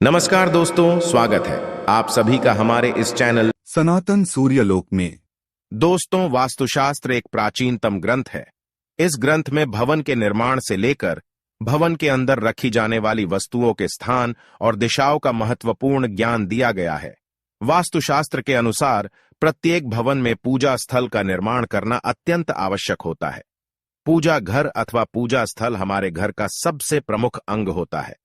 नमस्कार दोस्तों, स्वागत है आप सभी का हमारे इस चैनल सनातन सूर्यलोक में। दोस्तों, वास्तुशास्त्र एक प्राचीनतम ग्रंथ है। इस ग्रंथ में भवन के निर्माण से लेकर भवन के अंदर रखी जाने वाली वस्तुओं के स्थान और दिशाओं का महत्वपूर्ण ज्ञान दिया गया है। वास्तुशास्त्र के अनुसार प्रत्येक भवन में पूजा स्थल का निर्माण करना अत्यंत आवश्यक होता है। पूजा घर अथवा पूजा स्थल हमारे घर का सबसे प्रमुख अंग होता है।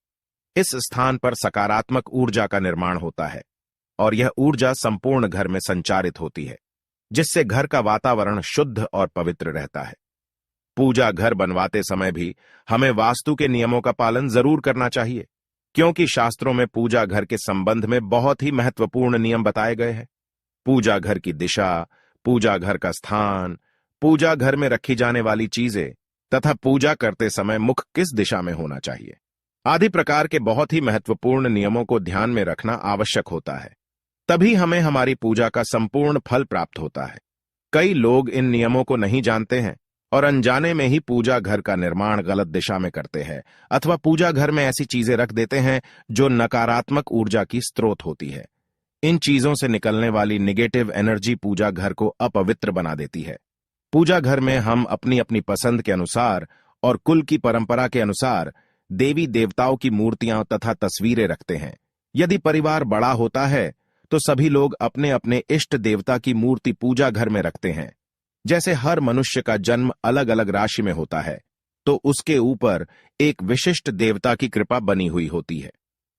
इस स्थान पर सकारात्मक ऊर्जा का निर्माण होता है और यह ऊर्जा संपूर्ण घर में संचारित होती है, जिससे घर का वातावरण शुद्ध और पवित्र रहता है। पूजा घर बनवाते समय भी हमें वास्तु के नियमों का पालन जरूर करना चाहिए, क्योंकि शास्त्रों में पूजा घर के संबंध में बहुत ही महत्वपूर्ण नियम बताए गए हैं। पूजा घर की दिशा, पूजा घर का स्थान, पूजा घर में रखी जाने वाली चीजें तथा पूजा करते समय मुख किस दिशा में होना चाहिए आदि प्रकार के बहुत ही महत्वपूर्ण नियमों को ध्यान में रखना आवश्यक होता है। तभी हमें हमारी पूजा का संपूर्ण फल प्राप्त होता है। कई लोग इन नियमों को नहीं जानते हैं और अनजाने में ही पूजा घर का निर्माण गलत दिशा में करते हैं अथवा पूजा घर में ऐसी चीजें रख देते हैं जो नकारात्मक ऊर्जा की स्रोत होती है। इन चीजों से निकलने वाली निगेटिव एनर्जी पूजा घर को अपवित्र बना देती है। पूजा घर में हम अपनी अपनी पसंद के अनुसार और कुल की परंपरा के अनुसार देवी देवताओं की मूर्तियां तथा तस्वीरें रखते हैं। यदि परिवार बड़ा होता है तो सभी लोग अपने अपने इष्ट देवता की मूर्ति पूजा घर में रखते हैं। जैसे हर मनुष्य का जन्म अलग अलग राशि में होता है, तो उसके ऊपर एक विशिष्ट देवता की कृपा बनी हुई होती है।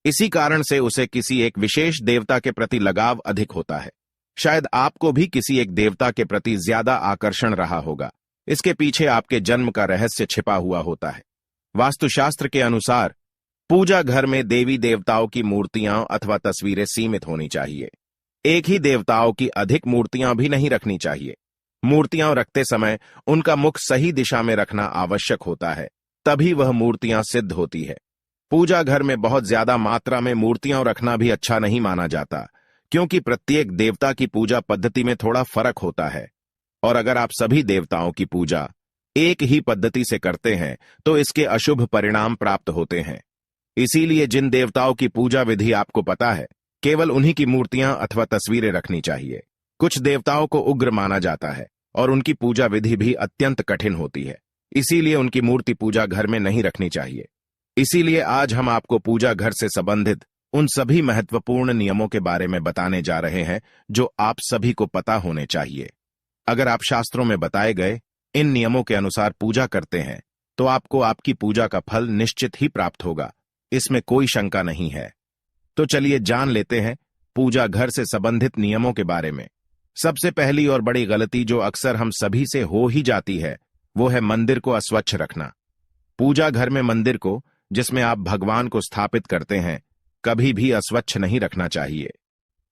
इसी कारण से उसे किसी एक विशेष देवता के प्रति लगाव अधिक होता है। शायद आपको भी किसी एक देवता के प्रति ज्यादा आकर्षण रहा होगा। इसके पीछे आपके जन्म का रहस्य छिपा हुआ होता है। वास्तुशास्त्र के अनुसार पूजा घर में देवी देवताओं की मूर्तियां अथवा तस्वीरें सीमित होनी चाहिए। एक ही देवताओं की अधिक मूर्तियां भी नहीं रखनी चाहिए। मूर्तियां रखते समय उनका मुख सही दिशा में रखना आवश्यक होता है, तभी वह मूर्तियां सिद्ध होती है। पूजा घर में बहुत ज्यादा मात्रा में मूर्तियां रखना भी अच्छा नहीं माना जाता, क्योंकि प्रत्येक देवता की पूजा पद्धति में थोड़ा फर्क होता है और अगर आप सभी देवताओं की पूजा एक ही पद्धति से करते हैं तो इसके अशुभ परिणाम प्राप्त होते हैं। इसीलिए जिन देवताओं की पूजा विधि आपको पता है, केवल उन्हीं की मूर्तियां अथवा तस्वीरें रखनी चाहिए। कुछ देवताओं को उग्र माना जाता है और उनकी पूजा विधि भी अत्यंत कठिन होती है, इसीलिए उनकी मूर्ति पूजा घर में नहीं रखनी चाहिए। इसीलिए आज हम आपको पूजा घर से संबंधित उन सभी महत्वपूर्ण नियमों के बारे में बताने जा रहे हैं जो आप सभी को पता होने चाहिए। अगर आप शास्त्रों में बताए गए इन नियमों के अनुसार पूजा करते हैं तो आपको आपकी पूजा का फल निश्चित ही प्राप्त होगा, इसमें कोई शंका नहीं है। तो चलिए जान लेते हैं पूजा घर से संबंधित नियमों के बारे में। सबसे पहली और बड़ी गलती जो अक्सर हम सभी से हो ही जाती है, वो है मंदिर को अस्वच्छ रखना। पूजा घर में मंदिर को, जिसमें आप भगवान को स्थापित करते हैं, कभी भी अस्वच्छ नहीं रखना चाहिए।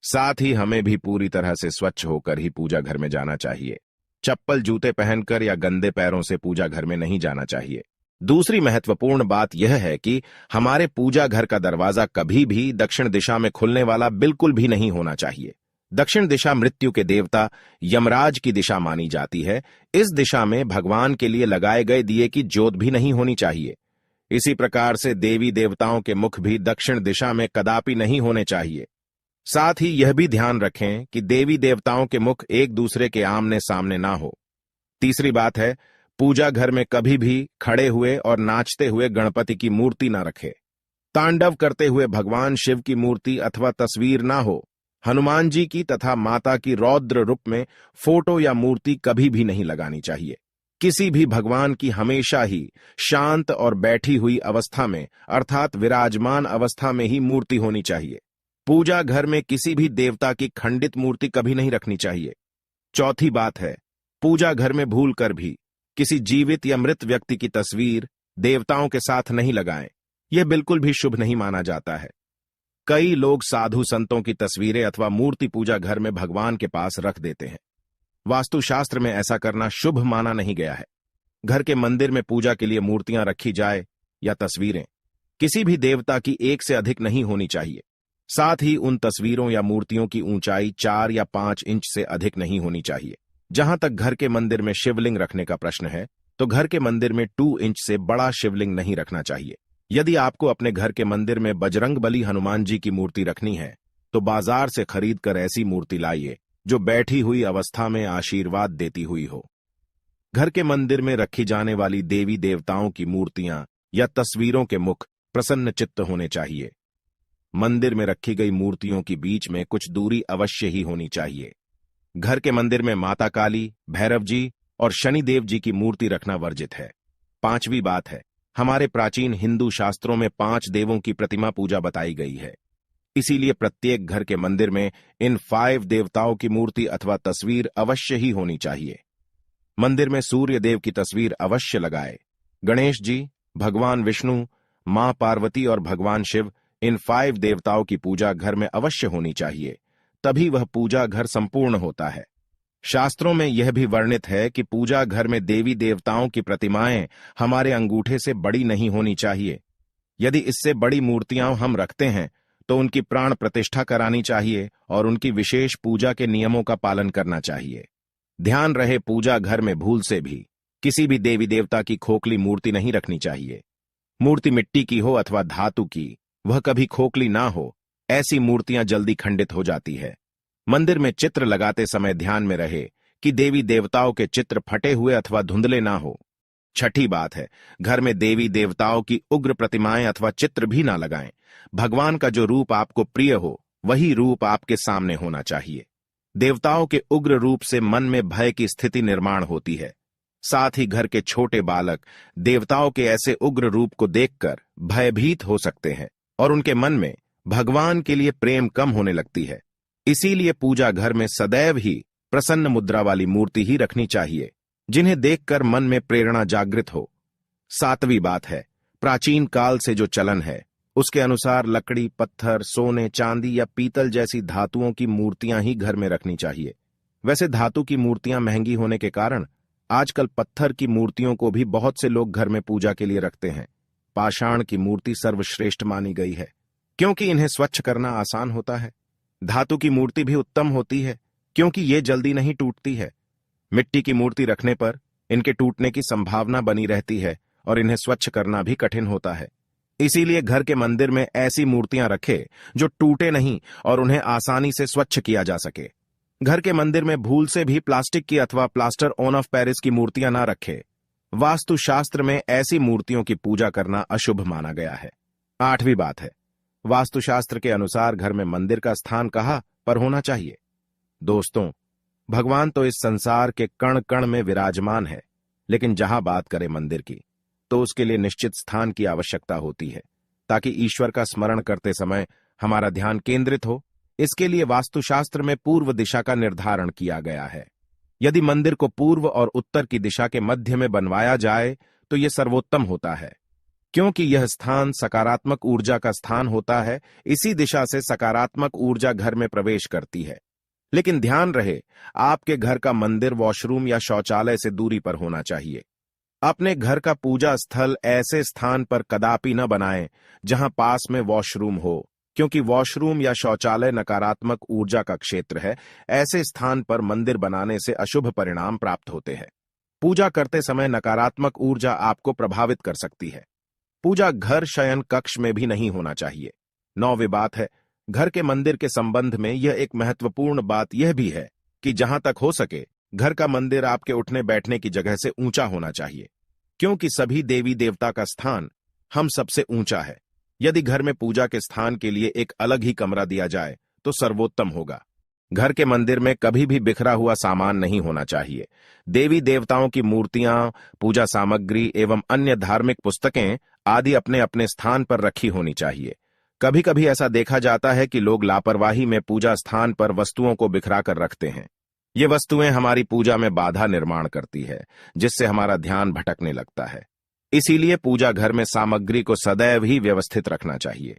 साथ ही हमें भी पूरी तरह से स्वच्छ होकर ही पूजा घर में जाना चाहिए। चप्पल जूते पहनकर या गंदे पैरों से पूजा घर में नहीं जाना चाहिए। दूसरी महत्वपूर्ण बात यह है कि हमारे पूजा घर का दरवाजा कभी भी दक्षिण दिशा में खुलने वाला बिल्कुल भी नहीं होना चाहिए। दक्षिण दिशा मृत्यु के देवता यमराज की दिशा मानी जाती है। इस दिशा में भगवान के लिए लगाए गए दिए की ज्योत भी नहीं होनी चाहिए। इसी प्रकार से देवी देवताओं के मुख भी दक्षिण दिशा में कदापि नहीं होने चाहिए। साथ ही यह भी ध्यान रखें कि देवी देवताओं के मुख एक दूसरे के आमने सामने ना हो। तीसरी बात है, पूजा घर में कभी भी खड़े हुए और नाचते हुए गणपति की मूर्ति ना रखें। तांडव करते हुए भगवान शिव की मूर्ति अथवा तस्वीर ना हो। हनुमान जी की तथा माता की रौद्र रूप में फोटो या मूर्ति कभी भी नहीं लगानी चाहिए। किसी भी भगवान की हमेशा ही शांत और बैठी हुई अवस्था में अर्थात विराजमान अवस्था में ही मूर्ति होनी चाहिए। पूजा घर में किसी भी देवता की खंडित मूर्ति कभी नहीं रखनी चाहिए। चौथी बात है, पूजा घर में भूलकर भी किसी जीवित या मृत व्यक्ति की तस्वीर देवताओं के साथ नहीं लगाएं। यह बिल्कुल भी शुभ नहीं माना जाता है। कई लोग साधु संतों की तस्वीरें अथवा मूर्ति पूजा घर में भगवान के पास रख देते हैं। वास्तुशास्त्र में ऐसा करना शुभ माना नहीं गया है। घर के मंदिर में पूजा के लिए मूर्तियां रखी जाए या तस्वीरें, किसी भी देवता की एक से अधिक नहीं होनी चाहिए। साथ ही उन तस्वीरों या मूर्तियों की ऊंचाई 4 या 5 इंच से अधिक नहीं होनी चाहिए। जहां तक घर के मंदिर में शिवलिंग रखने का प्रश्न है, तो घर के मंदिर में 2 इंच से बड़ा शिवलिंग नहीं रखना चाहिए। यदि आपको अपने घर के मंदिर में बजरंगबली हनुमान जी की मूर्ति रखनी है तो बाजार से खरीद कर ऐसी मूर्ति लाइए जो बैठी हुई अवस्था में आशीर्वाद देती हुई हो। घर के मंदिर में रखी जाने वाली देवी देवताओं की मूर्तियां या तस्वीरों के मुख प्रसन्न चित्त होने चाहिए। मंदिर में रखी गई मूर्तियों के बीच में कुछ दूरी अवश्य ही होनी चाहिए। घर के मंदिर में माता काली, भैरव जी और शनिदेव जी की मूर्ति रखना वर्जित है। पांचवी बात है, हमारे प्राचीन हिंदू शास्त्रों में 5 देवों की प्रतिमा पूजा बताई गई है। इसीलिए प्रत्येक घर के मंदिर में इन 5 देवताओं की मूर्ति अथवा तस्वीर अवश्य ही होनी चाहिए। मंदिर में सूर्य देव की तस्वीर अवश्य लगाए। गणेश जी, भगवान विष्णु, मां पार्वती और भगवान शिव, इन 5 देवताओं की पूजा घर में अवश्य होनी चाहिए, तभी वह पूजा घर संपूर्ण होता है। शास्त्रों में यह भी वर्णित है कि पूजा घर में देवी देवताओं की प्रतिमाएं हमारे अंगूठे से बड़ी नहीं होनी चाहिए। यदि इससे बड़ी मूर्तियां हम रखते हैं तो उनकी प्राण प्रतिष्ठा करानी चाहिए और उनकी विशेष पूजा के नियमों का पालन करना चाहिए। ध्यान रहे, पूजा घर में भूल से भी किसी भी देवी देवता की खोखली मूर्ति नहीं रखनी चाहिए। मूर्ति मिट्टी की हो अथवा धातु की, वह कभी खोखली ना हो। ऐसी मूर्तियां जल्दी खंडित हो जाती है। मंदिर में चित्र लगाते समय ध्यान में रहे कि देवी देवताओं के चित्र फटे हुए अथवा धुंधले ना हो। छठी बात है, घर में देवी देवताओं की उग्र प्रतिमाएं अथवा चित्र भी ना लगाएं। भगवान का जो रूप आपको प्रिय हो वही रूप आपके सामने होना चाहिए। देवताओं के उग्र रूप से मन में भय की स्थिति निर्माण होती है। साथ ही घर के छोटे बालक देवताओं के ऐसे उग्र रूप को देखकर भयभीत हो सकते हैं और उनके मन में भगवान के लिए प्रेम कम होने लगती है। इसीलिए पूजा घर में सदैव ही प्रसन्न मुद्रा वाली मूर्ति ही रखनी चाहिए, जिन्हें देखकर मन में प्रेरणा जागृत हो। 7वीं बात है, प्राचीन काल से जो चलन है उसके अनुसार लकड़ी, पत्थर, सोने, चांदी या पीतल जैसी धातुओं की मूर्तियां ही घर में रखनी चाहिए। वैसे धातु की मूर्तियां महंगी होने के कारण आजकल पत्थर की मूर्तियों को भी बहुत से लोग घर में पूजा के लिए रखते हैं। पाषाण की मूर्ति सर्वश्रेष्ठ मानी गई है क्योंकि इन्हें स्वच्छ करना आसान होता है। धातु की मूर्ति भी उत्तम होती है क्योंकि ये जल्दी नहीं टूटती है। मिट्टी की मूर्ति रखने पर इनके टूटने की संभावना बनी रहती है और इन्हें स्वच्छ करना भी कठिन होता है। इसीलिए घर के मंदिर में ऐसी मूर्तियां रखें जो टूटे नहीं और उन्हें आसानी से स्वच्छ किया जा सके। घर के मंदिर में भूल से भी प्लास्टिक की अथवा प्लास्टर ऑन ऑफ पेरिस की मूर्तियां ना रखें। वास्तुशास्त्र में ऐसी मूर्तियों की पूजा करना अशुभ माना गया है। 8वीं बात है, वास्तुशास्त्र के अनुसार घर में मंदिर का स्थान कहाँ पर होना चाहिए। दोस्तों, भगवान तो इस संसार के कण कण में विराजमान है, लेकिन जहां बात करें मंदिर की तो उसके लिए निश्चित स्थान की आवश्यकता होती है ताकि ईश्वर का स्मरण करते समय हमारा ध्यान केंद्रित हो। इसके लिए वास्तुशास्त्र में पूर्व दिशा का निर्धारण किया गया है। यदि मंदिर को पूर्व और उत्तर की दिशा के मध्य में बनवाया जाए तो यह सर्वोत्तम होता है, क्योंकि यह स्थान सकारात्मक ऊर्जा का स्थान होता है। इसी दिशा से सकारात्मक ऊर्जा घर में प्रवेश करती है। लेकिन ध्यान रहे, आपके घर का मंदिर वॉशरूम या शौचालय से दूरी पर होना चाहिए। अपने घर का पूजा स्थल ऐसे स्थान पर कदापि न बनाएं जहां पास में वॉशरूम हो, क्योंकि वॉशरूम या शौचालय नकारात्मक ऊर्जा का क्षेत्र है। ऐसे स्थान पर मंदिर बनाने से अशुभ परिणाम प्राप्त होते हैं। पूजा करते समय नकारात्मक ऊर्जा आपको प्रभावित कर सकती है। पूजा घर शयन कक्ष में भी नहीं होना चाहिए। 9वीं बात है, घर के मंदिर के संबंध में यह एक महत्वपूर्ण बात यह भी है कि जहां तक हो सके घर का मंदिर आपके उठने बैठने की जगह से ऊंचा होना चाहिए, क्योंकि सभी देवी देवता का स्थान हम सबसे ऊंचा है। यदि घर में पूजा के स्थान के लिए एक अलग ही कमरा दिया जाए तो सर्वोत्तम होगा। घर के मंदिर में कभी भी बिखरा हुआ सामान नहीं होना चाहिए। देवी देवताओं की मूर्तियां, पूजा सामग्री एवं अन्य धार्मिक पुस्तकें आदि अपने अपने स्थान पर रखी होनी चाहिए। कभी कभी ऐसा देखा जाता है कि लोग लापरवाही में पूजा स्थान पर वस्तुओं को बिखरा कर रखते हैं। ये वस्तुएं हमारी पूजा में बाधा निर्माण करती है, जिससे हमारा ध्यान भटकने लगता है। इसीलिए पूजा घर में सामग्री को सदैव ही व्यवस्थित रखना चाहिए।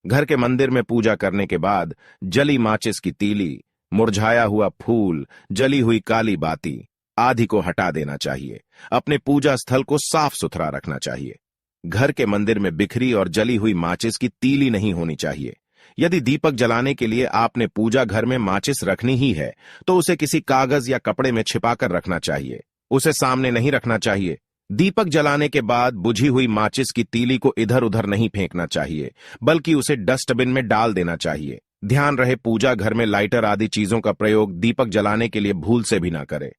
घर के मंदिर में पूजा करने के बाद जली माचिस की तीली, मुरझाया हुआ फूल, जली हुई काली बाती आदि को हटा देना चाहिए। अपने पूजा स्थल को साफ सुथरा रखना चाहिए। घर के मंदिर में बिखरी और जली हुई माचिस की तीली नहीं होनी चाहिए। यदि दीपक जलाने के लिए आपने पूजा घर में माचिस रखनी ही है तो उसे किसी कागज या कपड़े में छिपाकर रखना चाहिए। उसे सामने नहीं रखना चाहिए। दीपक जलाने के बाद बुझी हुई माचिस की तीली को इधर उधर नहीं फेंकना चाहिए, बल्कि उसे डस्टबिन में डाल देना चाहिए। ध्यान रहे, पूजा घर में लाइटर आदि चीजों का प्रयोग दीपक जलाने के लिए भूल से भी ना करें।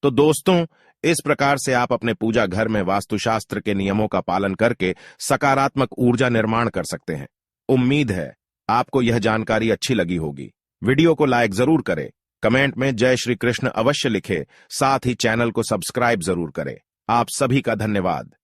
तो दोस्तों, इस प्रकार से आप अपने पूजा घर में वास्तुशास्त्र के नियमों का पालन करके सकारात्मक ऊर्जा निर्माण कर सकते हैं। उम्मीद है आपको यह जानकारी अच्छी लगी होगी। वीडियो को लाइक जरूर करें, कमेंट में जय श्री कृष्ण अवश्य लिखें, साथ ही चैनल को सब्सक्राइब जरूर करें। आप सभी का धन्यवाद।